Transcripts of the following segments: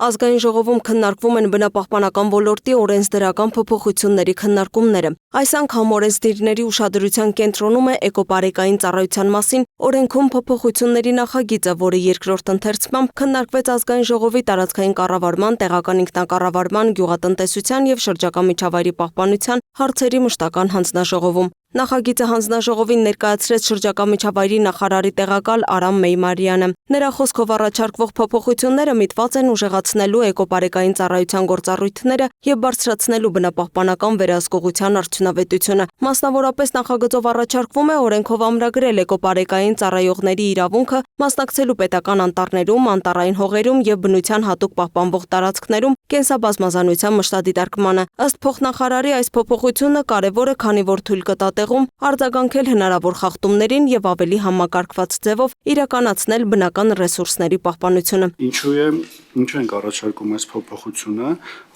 Ազգային ժողովում քննարկվում են բնապահպանական ոլորտի օրենսդրական փոփոխությունների քննարկումները։ Այս անգամ օրենսդիրների ուշադրության կենտրոնում է էկոպարեկային ծառայության մասին օրենքում փոփոխությունների նախագիծը, որը երկրորդ ընթերցմամբ քննարկվեց Ազգային ժողովի տարածքային կառավարման, տեղական ինքնակառավարման, գյուղատնտեսության եւ շրջակա միջավայրի պահպանության հարցերի մշտական հանձնաժողովում։ Նախագիծը հանձնաժողովին ներկայացրեց շրջակա միջավայրի նախարարի տեղակալ Արամ Մեյմարյանը։ Նրա խոսքով առաջարկվող փոփոխությունները միտված են ուժեղացնելու էկոպարեկային ծառայության գործառույթները եւ բարձրացնելու բնապահպանական վերահսկողության արդյունավետությունը։ Մասնավորապես նախագծով առաջարկվում է օրենքով ամրագրել էկոպարեկային ծառայողների իրավունքը մասնակցելու պետական անտառներում, անտառային հողերում եւ բնության հատուկ պահպանվող տարածքներում կենսաբազմազանության մշտադիտարկմանը։ Ըստ փոխնախարարի այս փոփոխությունը կարևոր է, քանի որ թույլ կտա տեղում արձագանքել հնարավոր խախտումներին եւ ավելի համակարգված ձևով իրականացնել բնական ռեսուրսների պահպանությունը։ Ինչու ենք առաջարկում այս փոփոխությունը։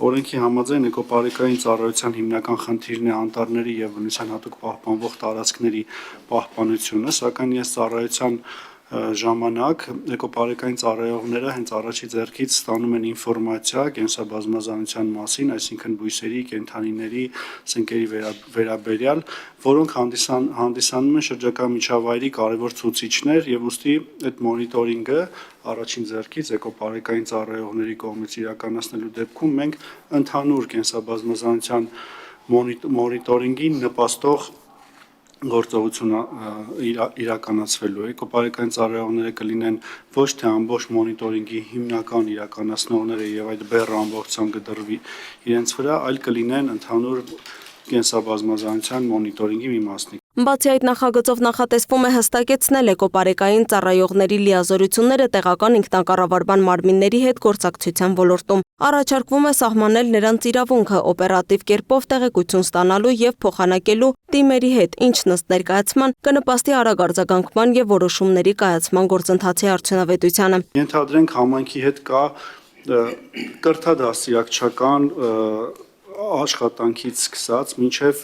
Օրենքի համաձայն էկոպարեկային ծառայության հիմնական խնդիրն է անտառների եւ բնության հատուկ պահպանվող տարածքների պահպանությունը, սակայն այս ծառայության ժամանակ էկոպարեկային ծառայողները հենց առաջի ձեռքից ստանում են ինֆորմացիա կենսաբազմազանության մասին, այսինքն բույսերի, կենդանիների, սնկերի վերաբերյալ, որոնք հանդիսանում են շրջակա միջավայրի կարևոր ցուցիչներ եւ ուստի այդ մոնիտորինգը առաջին ձեռքից էկոպարեկային ծառայողների կողմից իրականացնելու դեպքում մենք ընդհանուր կենսաբազմազանության մոնիտորինգին նպաստող գործողություն իրականացվելու է։ Էկոպարեկային ծառայողները կլինեն ոչ թե ամբողջ մոնիտորինգի հիմնական իրականացնողները եւ այդ բեռը ամբողջությամբ կդրվի իրենց վրա, այլ կլինեն ընդհանուր կենսաբազմազանության մոնիտորինգի մի մասնիկ։ Բացի այդ, նախագծով նախատեսվում է հստակեցնել էկոպարեկային ծառայողների լիազորությունները տեղական ինքնակառավարման մարմինների հետ գործակցության ոլորտում։ Առաջարկվում է սահմանել նրանց իրավունքը օպերատիվ կերպով տեղեկություն ստանալու եւ փոխանակելու թիմերի հետ, ինչն ըստ ներկայացման կնպաստի արագ արձագանքման եւ որոշումների կայացման գործընթացի արդյունավետությանը։ Ենթադրենք համայնքի հետ կա կրթադաստիարակչական աշխատանքից սկսած մինչև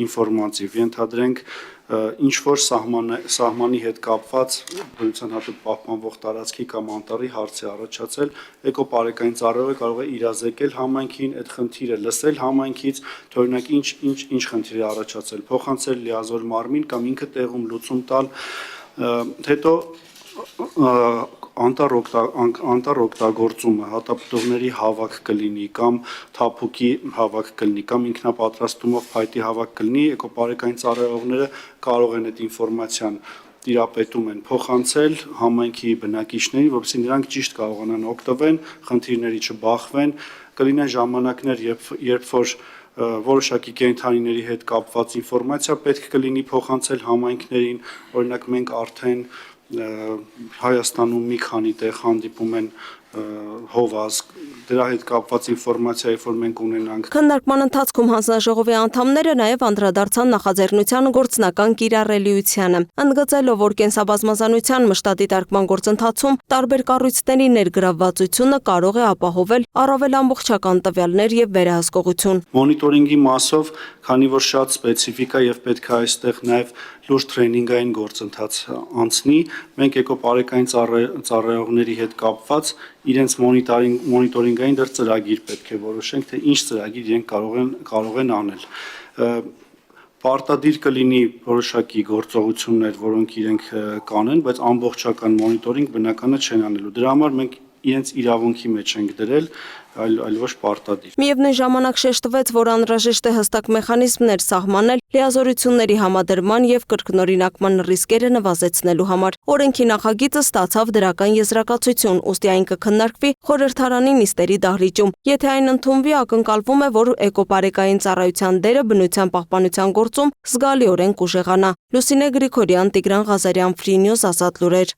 ինֆորմատիվ, ենթադրենք ինչ-որ սահմանի հետ կապված բնության հատուկ պահպանվող տարածքի կամ անտառի հարց է առաջացել, էկոպարեկային ծառայողը կարող է իրազեկել համայնքին, այդ խնդիրը լսել համայնքից, թե օրինակ ինչ խնդիր է առաջացել, փոխանցել լիազոր մարմին կամ ինքը տեղում լուծում տալ, հետո անտառ օգտագործումը, հատապտուղների հավաք կլինի կամ թափուկի հավաք կլինի կամ ինքնապատրաստումով փայտի հավաք կլինի, էկոպարեկային ծառայողները կարող են այդ ինֆորմացիան տիրապետում են փոխանցել համայնքի բնակիչներին, որովհետեւ նրանք ճիշտ կարողանան օգտվեն, խնդիրների չբախվեն, կլինեն ժամանակներ, երբ որ որոշակի կենդանիների հետ կապված ինֆորմացիա պետք կլինի փոխանցել համայնքներին, օրինակ մենք արդեն Հայաստանում մի քանի տեղ հանդիպում են հովազ, դրա հետ կապված ինֆորմացիա, որ մենք ունենանք։ Քննարկման ընթացքում հանձնաժողովի անդամները նաև անդրադարձան նախաձեռնության գործնական կիրառելիությանը, ընդգծելով, որ կենսաբազմազանության մշտադիտարկման գործընթացում տարբեր կառույցների ներգրավվածությունը կարող է ապահովել առավել ամբողջական տվյալներ եւ վերահսկողություն։ Մոնիտորինգի մասով, քանի որ շատ սպეციფიկ է եւ պետք է այստեղ նաեւ լուրջ տրեյնինգային գործընթաց անցնի, մենք էկոպարեկային ծառայողների հետ կապված իրենց մոնիտորինգային դեռ ծրագիր պետք է որոշենք, թե ինչ ծրագիր իրենք կարող են անել։ Պարտադիր կլինի որոշակի գործողություններ, որոնք իրենք կանեն, բայց ամբողջական մոնիտորինգ բնականը չեն անելու։ Դրա համար մենք իրենց իրավունքի մեջ ենք դրել, այլ ոչ պարտադիր։ Միևնույն ժամանակ շեշտվեց, որ անհրաժեշտ է հստակ մեխանիզմներ սահմանել լիազորությունների համադրման եւ կրկնօրինակման ռիսկերը նվազեցնելու համար։ Օրենքի նախագիծը ստացավ դրական եզրակացություն, ուստի այն կքննարկվի խորհրդարանի նիստերի դահլիճում։ Եթե այն ընդունվի, ակնկալվում է, որ էկոպարեկային ծառայության դերը բնության պահպանության գործում զգալիորեն կուժեղանա։ Լուսինե Գրիգորյան, Տիգրան Ղազարյան, Free News, Ազատ լուրեր։